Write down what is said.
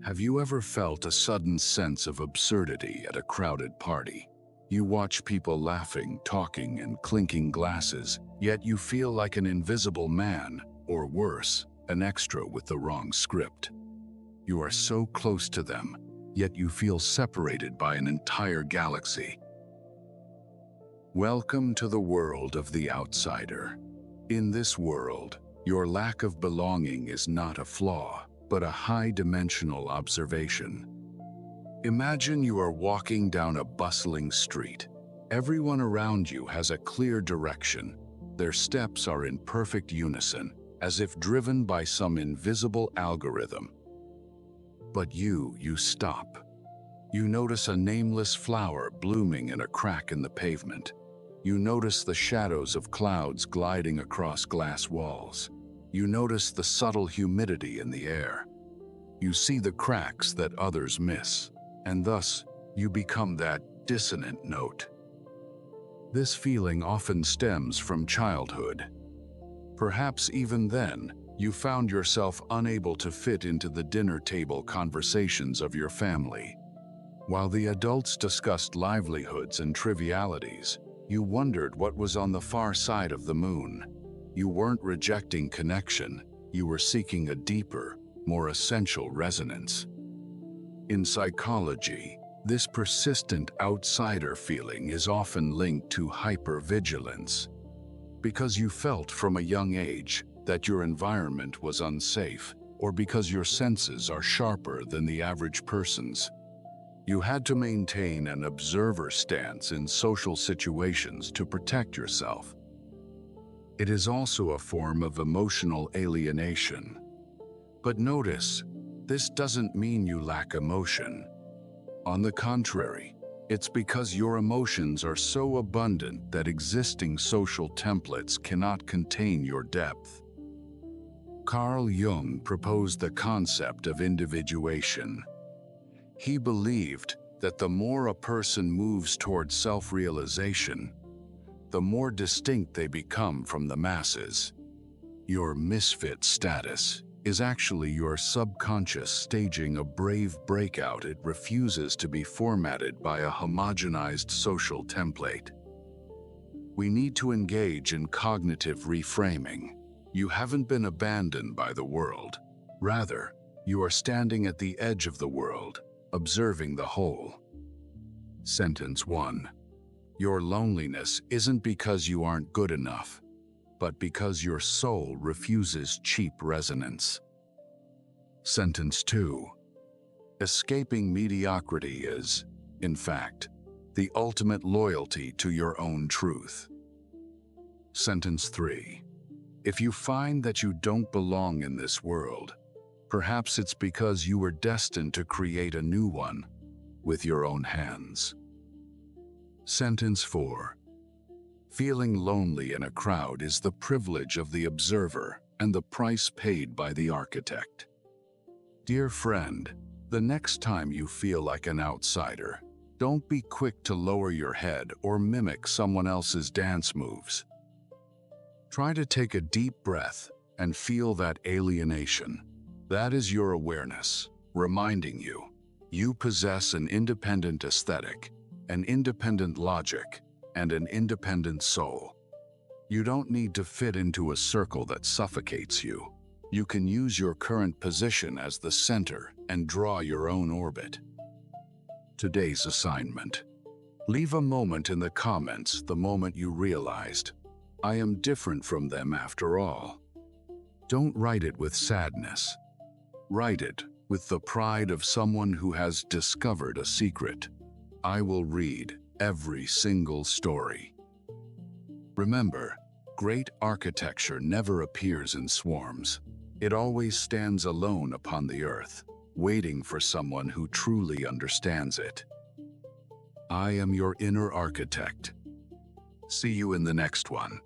Have you ever felt a sudden sense of absurdity at a crowded party? You watch people laughing, talking, and clinking glasses, yet you feel like an invisible man, or worse, an extra with the wrong script. You are so close to them, yet you feel separated by an entire galaxy. Welcome to the world of the outsider. In this world, your lack of belonging is not a flaw, but a high-dimensional observation. Imagine you are walking down a bustling street. Everyone around you has a clear direction. Their steps are in perfect unison, as if driven by some invisible algorithm. But you stop. You notice a nameless flower blooming in a crack in the pavement. You notice the shadows of clouds gliding across glass walls. You notice the subtle humidity in the air. You see the cracks that others miss, and thus you become that dissonant note. This feeling often stems from childhood. Perhaps even then, you found yourself unable to fit into the dinner table conversations of your family. While the adults discussed livelihoods and trivialities, you wondered what was on the far side of the moon. You weren't rejecting connection, you were seeking a deeper, more essential resonance. In psychology, this persistent outsider feeling is often linked to hypervigilance. Because you felt from a young age that your environment was unsafe, or because your senses are sharper than the average person's, you had to maintain an observer stance in social situations to protect yourself. It is also a form of emotional alienation. But notice, this doesn't mean you lack emotion. On the contrary, it's because your emotions are so abundant that existing social templates cannot contain your depth. Carl Jung proposed the concept of individuation. He believed that the more a person moves toward self-realization, the more distinct they become from the masses. Your misfit status is actually your subconscious staging a brave breakout it refuses to be formatted by a homogenized social template. We need to engage in cognitive reframing. You haven't been abandoned by the world. Rather, you are standing at the edge of the world, observing the whole. Sentence 1. Your loneliness isn't because you aren't good enough, but because your soul refuses cheap resonance. Sentence 2. Escaping mediocrity is, in fact, the ultimate loyalty to your own truth. Sentence 3. If you find that you don't belong in this world, perhaps it's because you were destined to create a new one with your own hands. Sentence 4. Feeling lonely in a crowd is the privilege of the observer and the price paid by the architect. Dear friend, the next time you feel like an outsider, don't be quick to lower your head or mimic someone else's dance moves. Try to take a deep breath and feel that alienation. That is your awareness, reminding you, you possess an independent aesthetic, an independent logic, and an independent soul. You don't need to fit into a circle that suffocates you. You can use your current position as the center and draw your own orbit. Today's assignment. Leave a moment in the comments the moment you realized, I am different from them after all. Don't write it with sadness. Write it with the pride of someone who has discovered a secret. I will read every single story. Remember, great architecture never appears in swarms. It always stands alone upon the earth, waiting for someone who truly understands it. I am your inner architect. See you in the next one.